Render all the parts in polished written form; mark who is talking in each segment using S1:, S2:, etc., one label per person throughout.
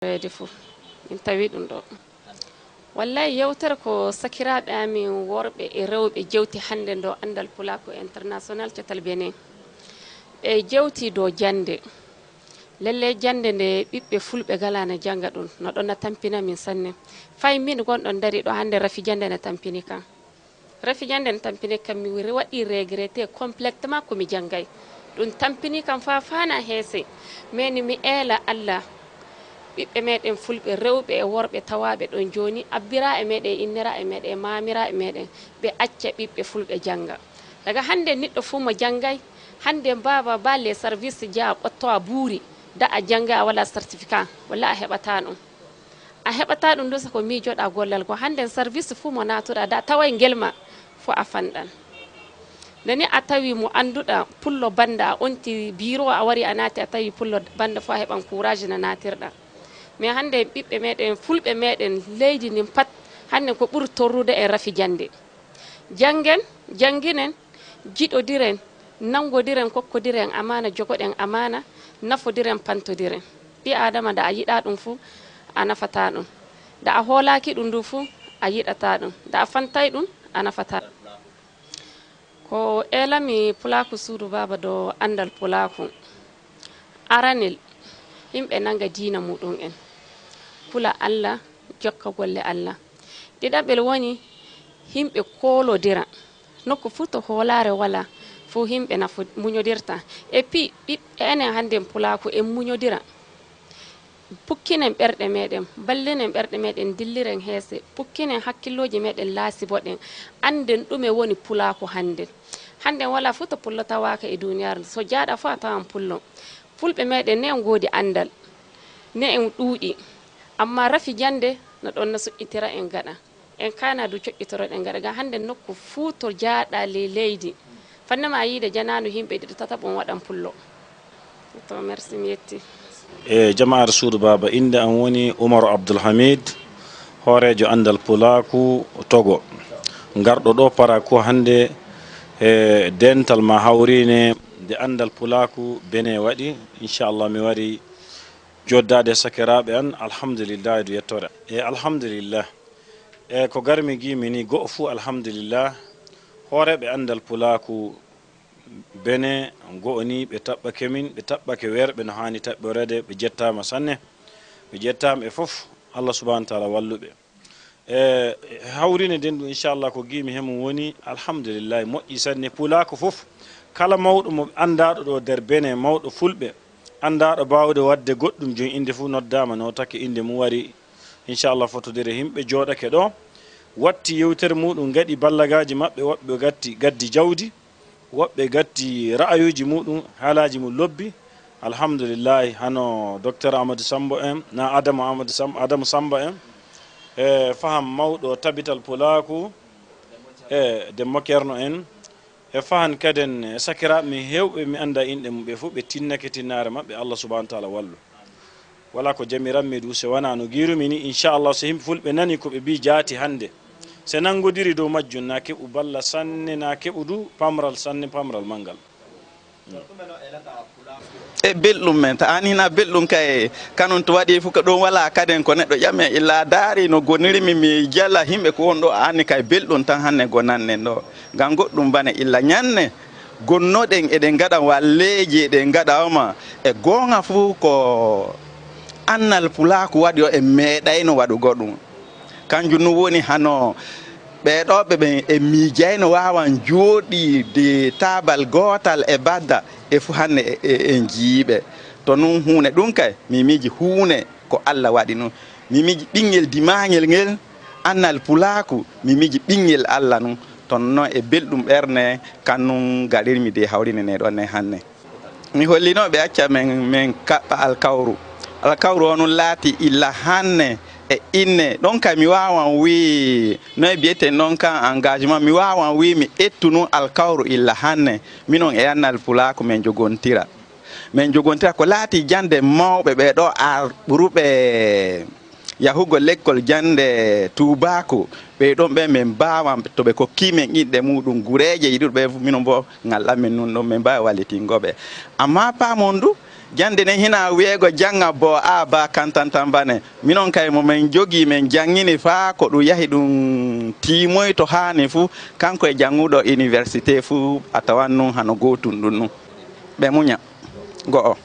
S1: reedi fu min tawi ɗum ɗo wallahi yewtere ko sakiraaɓe amin worɓe e rewɓe jewti hannde ndo andal pulako international cetal benin ɓe jewti dow jande lelle jande nde ɓiɓɓe fulɓe galana janga ɗum no ɗon na tampina min sanne fay min gonɗon dari ɗo hannde rafi jande ne tampini kan rafi jande ne tampini kam mi waɗi regretté complètement ko mi jangay ɗum tampini kam fa fana heese mais mi eela Allah ɓiɓɓe meɗen fulɓe rewɓe e worɓe tawaɓe ɗon joni abbira e meɗen innira e meɗen mamira e meɗen ɓe acca ɓiɓɓe fulɓe janga daga hande neɗɗo fu mo jangay hande baba balle service dia ɓotto a buuri da a janga a wala certificat walla a heɓata ɗum ɗo sako miijoɗa gollal ko hande service fu mo natuɗa da taway gelma fo a fanɗan nani a tawi mo anduɗa pullo banda a onti biro a wari a naati a tawi pullo banda fo a heɓan courage no natirɗa mais hande ɓiɓɓe meɗen fulɓe meɗen leydi nin pat hande ko ɓuri torrude e rafi jande jangen janginen jiɗodiren nangodiren kokkodiren amana jogoɗen amana nafodiren pantodiren ɓi adama da a yiɗa ɗum fu a nafata ɗum da a hoolaki ɗum ndu fu a yiɗata ɗum da a fantay ɗum a nafata ko elami pulaku suudu baba do andal pulaku aranel yimɓe nanga diina muɗum en pula Allah jokka golle Allah ɗiɗaɓel woni himɓe kolodira nokku fu to hoolare wala fu himɓe nafo muñodirta et puis ɓiɓɓe enen hande pulaku en muñodira pukkinen ɓerɗe meɗen ballinen ɓerɗe meɗen dilliren heese pukkinen hakkilloji meɗen laasiboɗen anden ɗume woni pulaku hande wala fu to pullo tawaka e duniyaru so jaaɗa fu a tawan pullo fulɓe meɗen ne en goodi andal ne en ɗuuɗi amma rafi jande no ɗon no suƴƴitira en gaɗa en kana du coƴƴitoroɗen gaɗa ga hande nokku fuu to jaaɗa leydi fannama a yiide jananu himɓe ɗiɗo tataɓon waɗan pullo to merci mi yetti
S2: e jama'ar suudu baba inde am woni Oumar Abdoulhamid hoorejo andal pulaku Togo garɗo ɗo para ko hande e dental ma hawrine nde andal pulaku bene waɗi inchallah mi wari joddade sakiraɓe an alhamdulillah du yettore e alhamdulillah e ko garmi gimi ni go'o fu alhamdulillah hooreɓe andal pulaku bene go'o ni ɓe taɓɓake min ɓe taɓɓake werɓe no hani taɓɓorede ɓe jettama sanne ɓe jettama e foof Allah subhanahu wa taala walluɓe e hawrine den ɗum inchallah ko gimi hemum woni alhamdulillah moƴƴi sanne pulaku foof kala mawɗo mo andaɗo ɗo nder bene mawɗo fulɓe andaɗo bawde wadde goɗɗum joni inde fu noddama no takke inde mum wari inchallah fotodire himɓe joɗake ɗo watti yewtere muɗum gaɗi ballagaji mabɓe woɓɓe gaddi jawdi woɓɓe gatti ra'ayuji muɗum haalaji mum lobbi alhamdulillahi hano docteur Amadou Sambo en na Adamu Samba en e faham mawɗo tabital pulaku e Demba Kerno en e fahan kaden sakiraɓe mi hewɓe mi anda inɗe mum ɓe fof ɓe tinnake tinnare mabɓe Allah subhanahu wa taala wallu wala ko jamiranmi du se wona no girumi ni inchallah so yimɓe fulɓe nani koɓe mbi jaati hande se nangodiri dow majjum na keɓu balla sanne na keɓu du pamral sanne pamral mangal
S3: e belɗum men ta anina belɗum kay kanon to waɗi fof ko ɗon wala kaden ko neɗɗo ƴame illa daari no gonirimi mi jalla himɓe ko won ɗo anni kay belɗum tan hannde gonanɗen ɗo ngam goɗɗum bane illa ñanne gonnoɗen eɗen gaɗa walleji eɗen gaɗawma e gonga fuu ko annal pulaku waɗi o e meeɗayno waɗugo ɗum kanjum no woni hano ɓeɗoɓe ɓen e miijayno wawan jooɗide tabal gotal e badda e fu hande en jiiɓe to nun hunde ɗum kay mi miiji hunde ko Allah waɗi ɗum mi miiji ɓinguel dimaŋel ngel annal pulaku mi miiji ɓinguel Allah nun ton noon e belɗum ɓerne kannum gaɗirmi de hawrine ne ɗon ne hannde mi hollinoɓe acca min kaɓɓa alkawru o nun laati illa hanne e inne ɗon kay mi wawan wi noye mbiyeten noon kan engagement mi wawan wi mi ettu nun alkawru illa hanne minon e annal pulaku min jogontira ko laati jande mawɓe ɓe ɗo ɓuruɓe yahugo l'école jande tubako ɓe ɗon ɓe min mbawan to ɓe kokkimen inɗe muɗum gureje yiɗuɗo ɓe minon bo ngalɗamin nun ɗon min mbawi wallitingoɓe amma pamon du jande ne hina weego janga bo ba kantantan bane minon kay mo men jogi men jangini fa ko du yahi dum timoy to hani fu kanko e jangudo université fu atawannu hano gotun dun be munya go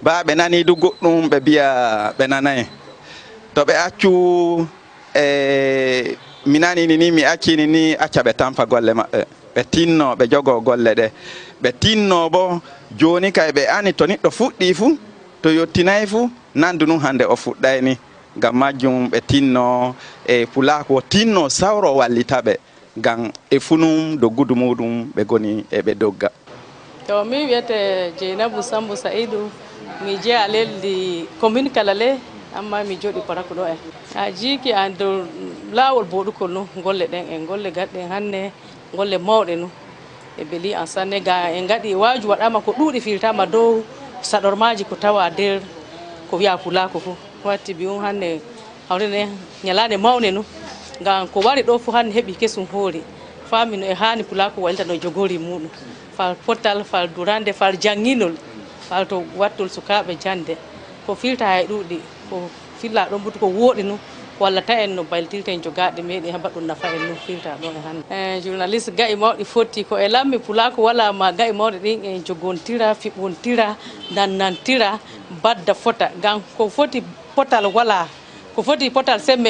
S3: be nani du goddum be biya be nanay to be accu minani ni mi accini ni acca be tampa golle mabbe be tinno be jogo golle de be tinno bo joni kay be ani to niddo fuddi fu to yottinay fu nandu nun hande o fuddayni gam majjum be tinno pulako tinno sawro wallitabe gam e funum do gudu mudum be goni e be dogga
S4: to mi wiete Jeynabou Sambou Saidou mi je aleldi commune Kalale amma mi jodi paraku do a jiki ando lawol bodukol no golle den en golle gadden hanne golle mawde no e beli en sanne ga en gadi waaju wadama ko duudi filtama dow sadormaji ko tawa der ko wiya pulako fu watti biun hanne hawrene nyalade mawne no ga ko wari do fu hanne hebi kesum hoori famino e hani pulako walta no jogori mudum fal portal fal durande fal janginol fal to wattol sukabe jande ko filta e duudi ko filla do butu ko wodi no walla ta en no baltirte en jogade medi hamba dum nafa en no filta do han journaliste gai mawdi fotti ko e lammi pulako wala ma gai mawdi din en jogontira fibontira nannantira badda fota gam ko foti portal wala ko foti portal semme